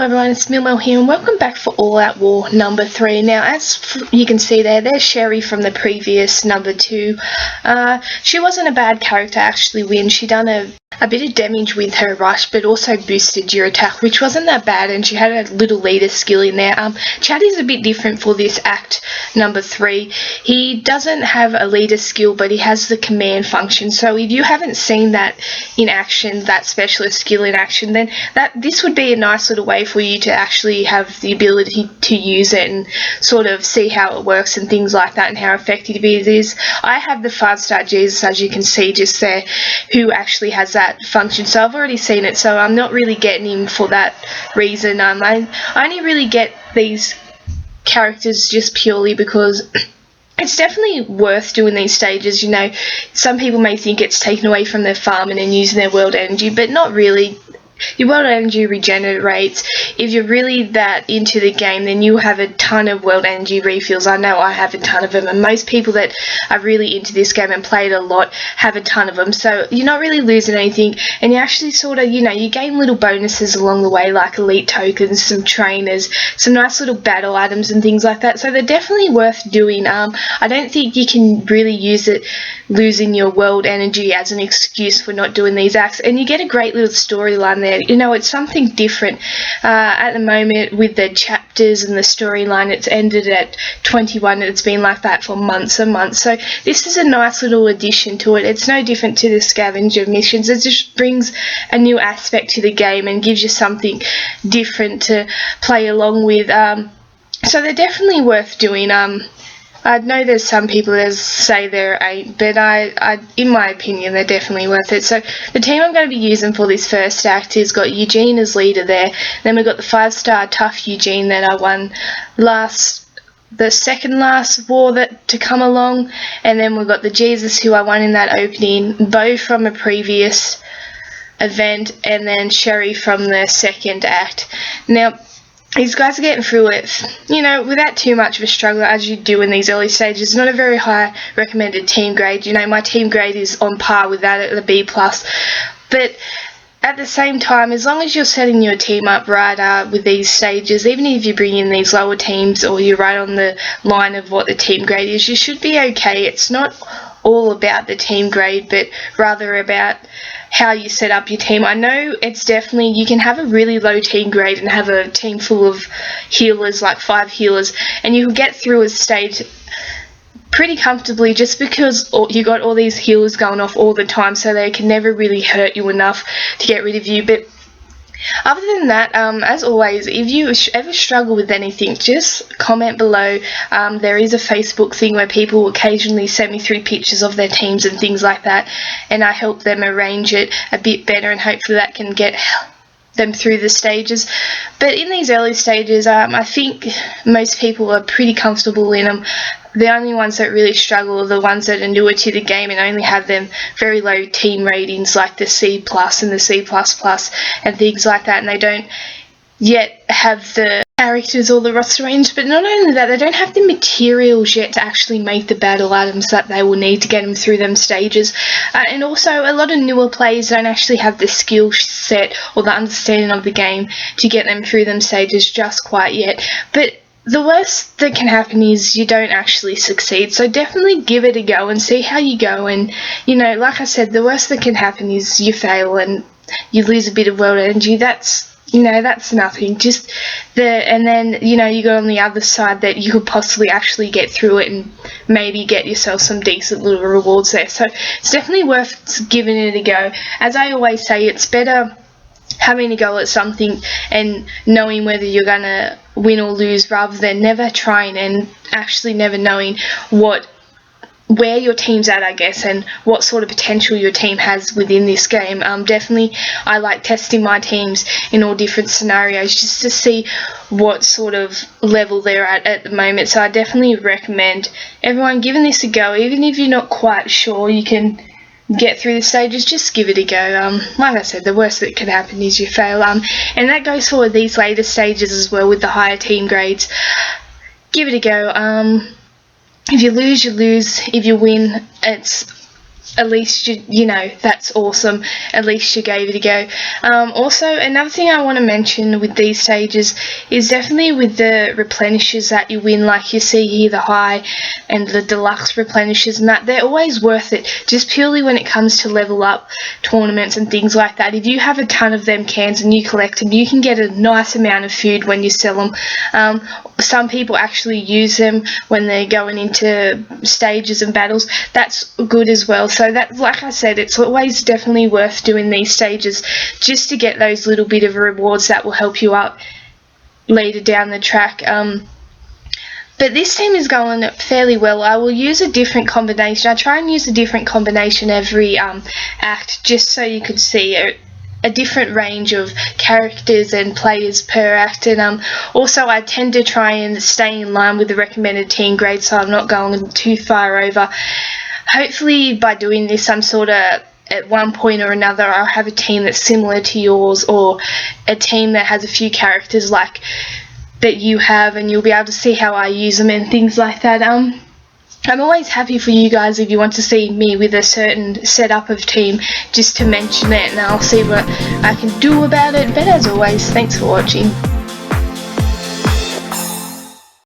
everyone, it's Milmel here and welcome back for All Out War number 3. Now as you can see there's Sherry from the previous number 2. She wasn't a bad character actually when she done a bit of damage with her rush, but also boosted your attack, which wasn't that bad, and she had a little leader skill in there. Chad is a bit different for this act number 3. He doesn't have a leader skill, but he has the command function. So if you haven't seen that in action, that specialist skill in action, then this would be a nice little way for you to actually have the ability to use it and sort of see how it works and things like that and how effective it is. I have the 5-star Jesus, as you can see just there, who actually has that function, so I've already seen it, so I'm not really getting him for that reason. I only really get these characters just purely because it's definitely worth doing these stages. You know, some people may think it's taken away from their farming and using their world energy, but not really. Your world energy regenerates. If you're really that into the game, then you have a ton of world energy refills. I know I have a ton of them, and most people that are really into this game and play it a lot have a ton of them. So you're not really losing anything, and you actually sort of, you gain little bonuses along the way, like elite tokens, some trainers, some nice little battle items and things like that. So they're definitely worth doing. I don't think you can really use it losing your world energy as an excuse for not doing these acts, and you get a great little storyline there. You know, it's something different. At the moment with the chapters and the storyline, it's ended at 21 and it's been like that for months and months. So this is a nice little addition to it. It's no different to the scavenger missions. It just brings a new aspect to the game and gives you something different to play along with. So they're definitely worth doing. I know there's some people that say there ain't, but I, in my opinion, they're definitely worth it. So the team I'm going to be using for this first act has got Eugene as leader there. Then we've got the 5-star tough Eugene that I won the second last war to come along, and then we've got the Jesus who I won in that opening, Bo from a previous event, and then Sherry from the second act. Now, these guys are getting through it, without too much of a struggle, as you do in these early stages. Not a very high recommended team grade. My team grade is on par with that at the B+. But at the same time, as long as you're setting your team up right with these stages, even if you bring in these lower teams or you're right on the line of what the team grade is, you should be okay. It's not all about the team grade, but rather about how you set up your team. I know it's definitely, you can have a really low team grade and have a team full of healers, like 5 healers, and you can get through a stage pretty comfortably just because you got all these healers going off all the time, so they can never really hurt you enough to get rid of you. But other than that, as always, if you ever struggle with anything, just comment below. There is a Facebook thing where people occasionally send me through pictures of their teams and things like that, and I help them arrange it a bit better, and hopefully that can get them through the stages. But in these early stages, I think most people are pretty comfortable in them. The only ones that really struggle are the ones that are newer to the game and only have them very low team ratings, like the C+ and the C++ and things like that, and they don't yet have the characters or the roster range. But not only that, they don't have the materials yet to actually make the battle items that they will need to get them through them stages. And also, a lot of newer players don't actually have the skill set or the understanding of the game to get them through them stages just quite yet. But the worst that can happen is you don't actually succeed, so definitely give it a go and see how you go. And like I said, the worst that can happen is you fail and you lose a bit of world energy. That's nothing. And then you go on the other side that you could possibly actually get through it and maybe get yourself some decent little rewards there. So it's definitely worth giving it a go. As I always say, it's better having a go at something and knowing whether you're going to win or lose, rather than never trying and actually never knowing where your team's at, I guess, and what sort of potential your team has within this game. Definitely, I like testing my teams in all different scenarios just to see what sort of level they're at the moment. So I definitely recommend everyone giving this a go. Even if you're not quite sure you can get through the stages, just give it a go. Like I said, the worst that can happen is you fail. And that goes for these later stages as well with the higher team grades. Give it a go. If you lose, you lose. If you win, it's at least you know that's awesome. At least you gave it a go. Also, another thing I want to mention with these stages is definitely with the replenishes that you win, like you see here, the high and the deluxe replenishes, and that they're always worth it, just purely when it comes to level up tournaments and things like that. If you have a ton of them cans and you collect them, you can get a nice amount of food when you sell them. Some people actually use them when they're going into stages and battles. That's good as well. So that, like I said, it's always definitely worth doing these stages just to get those little bit of rewards that will help you up later down the track. But this team is going fairly well. I will use a different combination. I try and use a different combination every act, just so you could see a different range of characters and players per act, and also I tend to try and stay in line with the recommended team grade, so I'm not going too far over. Hopefully by doing this, I'm sort of, at one point or another, I'll have a team that's similar to yours, or a team that has a few characters like that you have, and you'll be able to see how I use them and things like that. I'm always happy for you guys if you want to see me with a certain setup of team, just to mention it, and I'll see what I can do about it. But as always, thanks for watching.